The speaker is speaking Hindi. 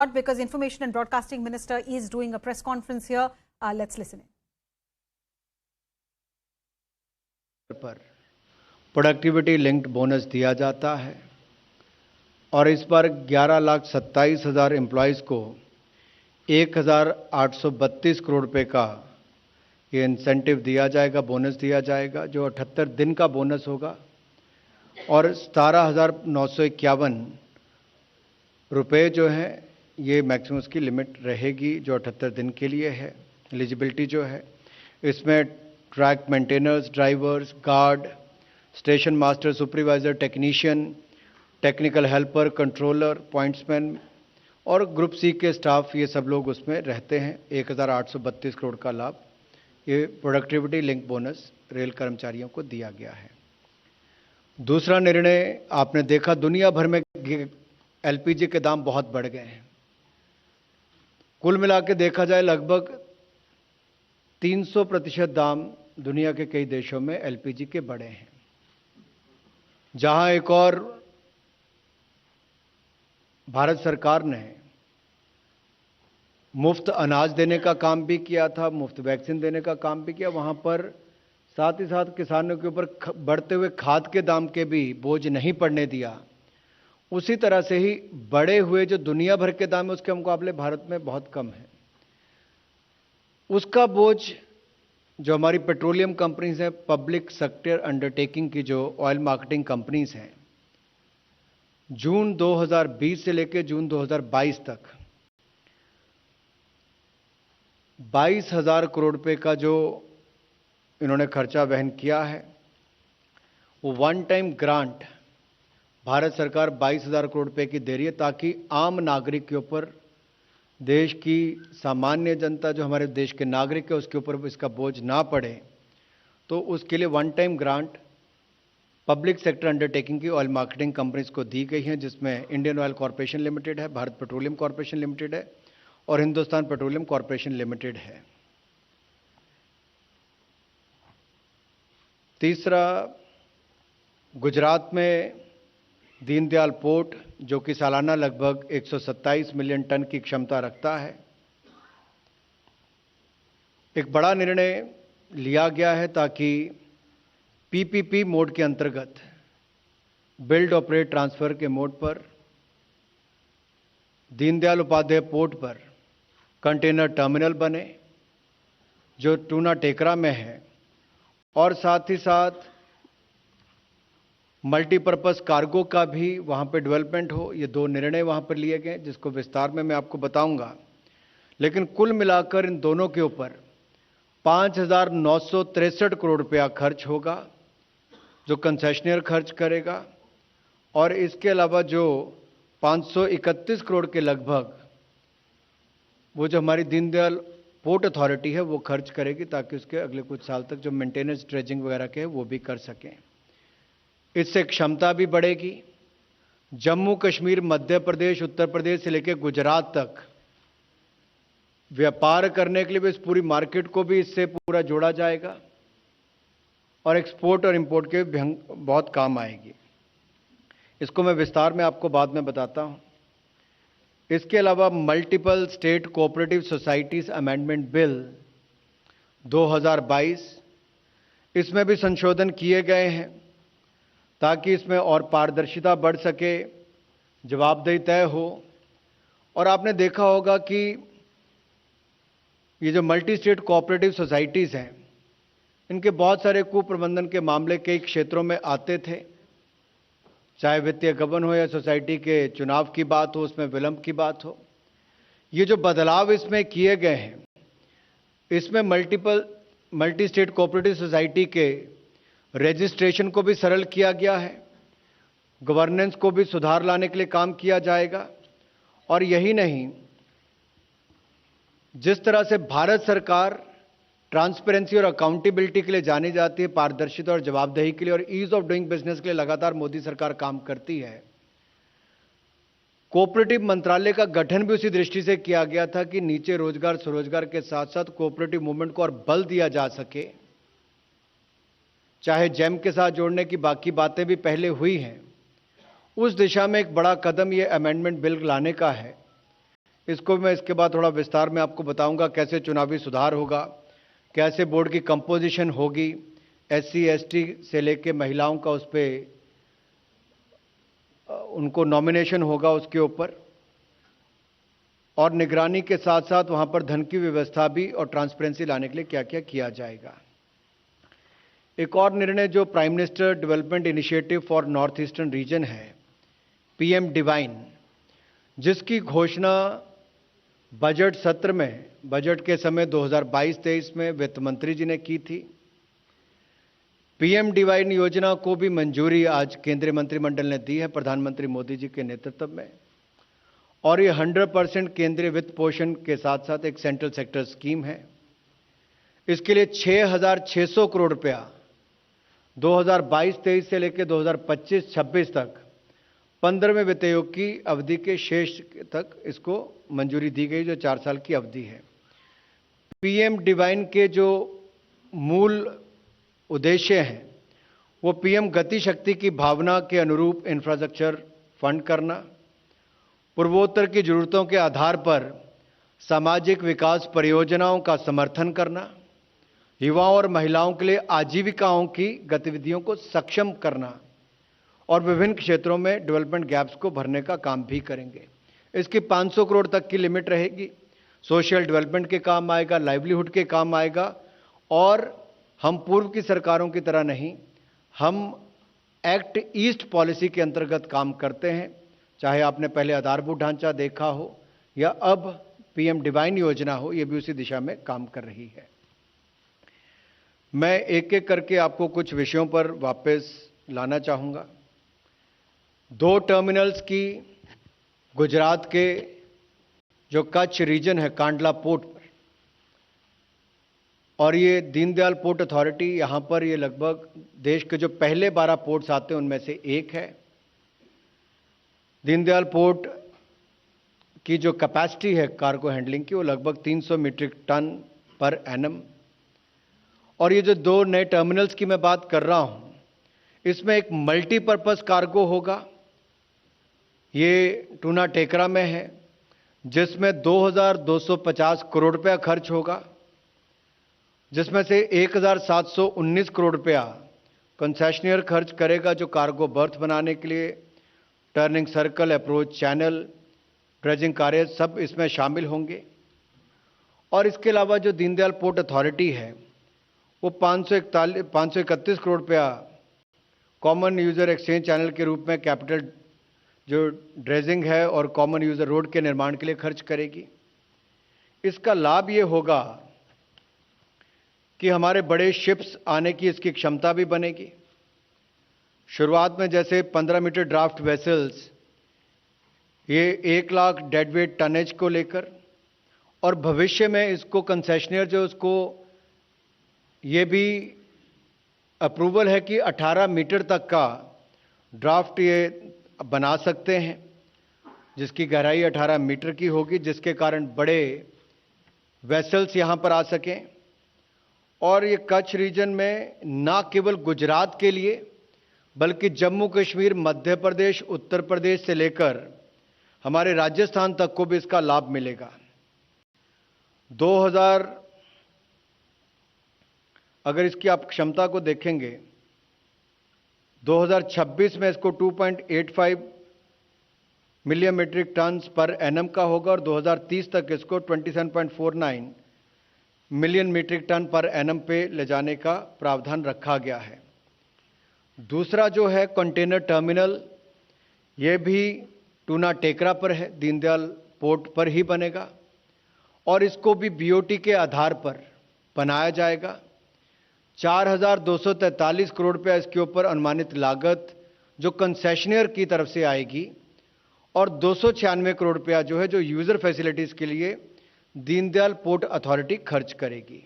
Because Information and Broadcasting Minister is doing a press conference here. Let's listen in. पर प्रोडक्टिविटी लिंक्ड बोनस दिया जाता है और इस बार 11,27,000 एम्प्लॉयज़ को 1,832 करोड़ रुपए का ये इंसेंटिव दिया जाएगा, बोनस दिया जाएगा, जो 78 दिन का बोनस होगा और 17,951 रुपए जो है ये मैक्सिमम की लिमिट रहेगी, जो 78 दिन के लिए है। एलिजिबिलिटी जो है इसमें track maintainers, drivers, guard, station master, supervisor, technician, technical helper, controller, pointsman और ग्रुप सी के स्टाफ, ये सब लोग उसमें रहते हैं। 1,832 करोड़ का लाभ ये प्रोडक्टिविटी लिंक बोनस रेल कर्मचारियों को दिया गया है। दूसरा निर्णय आपने देखा, दुनिया भर में एलपीजी के दाम बहुत बढ़ गए हैं। कुल मिला के देखा जाए लगभग 300% दाम दुनिया के कई देशों में एलपीजी के बढ़े हैं। जहां एक और भारत सरकार ने मुफ्त अनाज देने का काम भी किया था, मुफ्त वैक्सीन देने का काम भी किया, वहां पर साथ ही साथ किसानों के ऊपर बढ़ते हुए खाद के दाम के भी बोझ नहीं पड़ने दिया। उसी तरह से ही बढ़े हुए जो दुनिया भर के दाम है उसके मुकाबले भारत में बहुत कम है, उसका बोझ जो हमारी पेट्रोलियम कंपनीज हैं, पब्लिक सेक्टर अंडरटेकिंग की जो ऑयल मार्केटिंग कंपनीज हैं, जून 2020 से लेकर जून 2022 तक 22,000 करोड़ रुपए का जो इन्होंने खर्चा वहन किया है, वो वन टाइम ग्रांट भारत सरकार 22,000 करोड़ रुपए की दे रही है ताकि आम नागरिक के ऊपर, देश की सामान्य जनता जो हमारे देश के नागरिक है उसके ऊपर इसका बोझ ना पड़े। तो उसके लिए one time grant public sector undertaking की ऑयल मार्केटिंग कंपनीज को दी गई हैं, जिसमें इंडियन ऑयल कॉरपोरेशन लिमिटेड है, भारत पेट्रोलियम कॉरपोरेशन लिमिटेड है और हिंदुस्तान पेट्रोलियम कॉरपोरेशन लिमिटेड है। तीसरा, गुजरात में दीनदयाल पोर्ट जो कि सालाना लगभग 127 मिलियन टन की क्षमता रखता है, एक बड़ा निर्णय लिया गया है ताकि पीपीपी मोड के अंतर्गत, बिल्ड ऑपरेट ट्रांसफर के मोड पर दीनदयाल उपाध्याय पोर्ट पर कंटेनर टर्मिनल बने जो टूना टेकरा में है और साथ ही साथ मल्टीपर्पज़ कार्गो का भी वहाँ पे डेवलपमेंट हो। ये दो निर्णय वहाँ पर लिए गए जिसको विस्तार में मैं आपको बताऊंगा, लेकिन कुल मिलाकर इन दोनों के ऊपर 5,963 करोड़ रुपया खर्च होगा जो कंसेशनियर खर्च करेगा और इसके अलावा जो 531 करोड़ के लगभग वो जो हमारी दीनदयाल पोर्ट अथॉरिटी है वो खर्च करेगी ताकि उसके अगले कुछ साल तक जो मेंटेनेंस, ड्रेजिंग वगैरह के है वो भी कर सकें। इससे क्षमता भी बढ़ेगी। जम्मू कश्मीर, मध्य प्रदेश, उत्तर प्रदेश से लेकर गुजरात तक व्यापार करने के लिए भी इस पूरी मार्केट को भी इससे पूरा जोड़ा जाएगा और एक्सपोर्ट और इंपोर्ट के भी बहुत काम आएगी। इसको मैं विस्तार में आपको बाद में बताता हूं। इसके अलावा multiple state cooperative societies amendment bill 2022, इसमें भी संशोधन किए गए हैं ताकि इसमें और पारदर्शिता बढ़ सके, जवाबदेही तय हो। और आपने देखा होगा कि ये जो मल्टी स्टेट कोऑपरेटिव सोसाइटीज़ हैं, इनके बहुत सारे कुप्रबंधन के मामले कई क्षेत्रों में आते थे, चाहे वित्तीय गबन हो या सोसाइटी के चुनाव की बात हो, उसमें विलंब की बात हो। ये जो बदलाव इसमें किए गए हैं, इसमें मल्टी स्टेट कोऑपरेटिव सोसाइटी के रजिस्ट्रेशन को भी सरल किया गया है, गवर्नेंस को भी सुधार लाने के लिए काम किया जाएगा। और यही नहीं, जिस तरह से भारत सरकार ट्रांसपेरेंसी और अकाउंटेबिलिटी के लिए जानी जाती है, पारदर्शिता और जवाबदेही के लिए और ईज ऑफ डूइंग बिजनेस के लिए लगातार मोदी सरकार काम करती है, कोऑपरेटिव मंत्रालय का गठन भी उसी दृष्टि से किया गया था कि नीचे रोजगार, स्वरोजगार के साथ साथ कोऑपरेटिव मूवमेंट को और बल दिया जा सके। चाहे जेम के साथ जोड़ने की बाकी बातें भी पहले हुई हैं, उस दिशा में एक बड़ा कदम ये अमेंडमेंट बिल लाने का है इसको मैं इसके बाद थोड़ा विस्तार में आपको बताऊंगा कैसे चुनावी सुधार होगा, कैसे बोर्ड की कंपोजिशन होगी, एससी एसटी से लेके महिलाओं का उस पर उनको नॉमिनेशन होगा उसके ऊपर, और निगरानी के साथ साथ वहां पर धन की व्यवस्था भी और ट्रांसपेरेंसी लाने के लिए क्या क्या किया जाएगा। एक और निर्णय जो prime minister development initiative for north eastern region है, पीएम डिवाइन, जिसकी घोषणा बजट सत्र में, बजट के समय 2022-23 में वित्त मंत्री जी ने की थी। पीएम डिवाइन योजना को भी मंजूरी आज केंद्रीय मंत्रिमंडल ने दी है प्रधानमंत्री मोदी जी के नेतृत्व में, और ये 100% केंद्रीय वित्त पोषण के साथ साथ एक सेंट्रल सेक्टर स्कीम है। इसके लिए 6,600 करोड़ रुपया 2022-23 से लेकर 2025-26 तक 15वें वित्त आयोग की अवधि के शेष तक इसको मंजूरी दी गई, जो 4 साल की अवधि है। पीएम डिवाइन के जो मूल उद्देश्य हैं वो पीएम गति शक्ति की भावना के अनुरूप इंफ्रास्ट्रक्चर फंड करना, पूर्वोत्तर की जरूरतों के आधार पर सामाजिक विकास परियोजनाओं का समर्थन करना, युवाओं और महिलाओं के लिए आजीविकाओं की गतिविधियों को सक्षम करना, और विभिन्न क्षेत्रों में डेवलपमेंट गैप्स को भरने का काम भी करेंगे। इसकी 500 करोड़ तक की लिमिट रहेगी। सोशल डेवलपमेंट के काम आएगा, लाइवलीहुड के काम आएगा, और हम पूर्व की सरकारों की तरह नहीं, हम एक्ट ईस्ट पॉलिसी के अंतर्गत काम करते हैं। चाहे आपने पहले आधारभूत ढांचा देखा हो या अब पीएम डिवाइन योजना हो, यह भी उसी दिशा में काम कर रही है। मैं एक एक करके आपको कुछ विषयों पर वापस लाना चाहूंगा। 2 टर्मिनल्स की गुजरात के जो कच्छ रीजन है कांडला पोर्ट पर, और ये दीनदयाल पोर्ट अथॉरिटी, यहां पर ये लगभग देश के जो पहले 12 पोर्ट्स आते हैं उनमें से एक है। दीनदयाल पोर्ट की जो कैपेसिटी है कार्गो हैंडलिंग की वो लगभग 300 मीट्रिक टन पर एनम, और ये जो 2 नए टर्मिनल्स की मैं बात कर रहा हूं, इसमें एक मल्टीपर्पज कार्गो होगा। ये टूना टेकरा में है, जिसमें 2,250 करोड़ रुपया खर्च होगा, जिसमें से 1,719 करोड़ रुपया कंसेशनियर खर्च करेगा, जो कार्गो बर्थ बनाने के लिए turning circle, approach channel, dredging कार्य सब इसमें शामिल होंगे। और इसके अलावा जो दीनदयाल पोर्ट अथॉरिटी है वो 531 करोड़ रुपया कॉमन यूजर एक्सचेंज चैनल के रूप में कैपिटल जो ड्रेजिंग है और कॉमन यूजर रोड के निर्माण के लिए खर्च करेगी। इसका लाभ ये होगा कि हमारे बड़े शिप्स आने की इसकी क्षमता भी बनेगी। शुरुआत में जैसे 15 मीटर ड्राफ्ट वेसल्स, ये 1 लाख डेडवेट टनेज को लेकर, और भविष्य में इसको कंसेशनियर जो उसको ये भी अप्रूवल है कि 18 मीटर तक का ड्राफ्ट ये बना सकते हैं, जिसकी गहराई 18 मीटर की होगी, जिसके कारण बड़े वेसल्स यहां पर आ सकें। और ये कच्छ रीजन में ना केवल गुजरात के लिए बल्कि जम्मू कश्मीर, मध्य प्रदेश, उत्तर प्रदेश से लेकर हमारे राजस्थान तक को भी इसका लाभ मिलेगा। अगर इसकी आप क्षमता को देखेंगे, 2026 में इसको 2.85 million metric tons per annum का होगा, और 2030 तक इसको 27.49 million metric ton per annum पे ले जाने का प्रावधान रखा गया है। दूसरा जो है कंटेनर टर्मिनल, ये भी टूना टेकरा पर है, दीनदयाल पोर्ट पर ही बनेगा, और इसको भी बीओटी के आधार पर बनाया जाएगा। 4,243 करोड़ रुपया इसके ऊपर अनुमानित लागत जो कंसेशनियर की तरफ से आएगी, और 296 करोड़ रुपया जो है जो यूजर फैसिलिटीज के लिए दीनदयाल पोर्ट अथॉरिटी खर्च करेगी।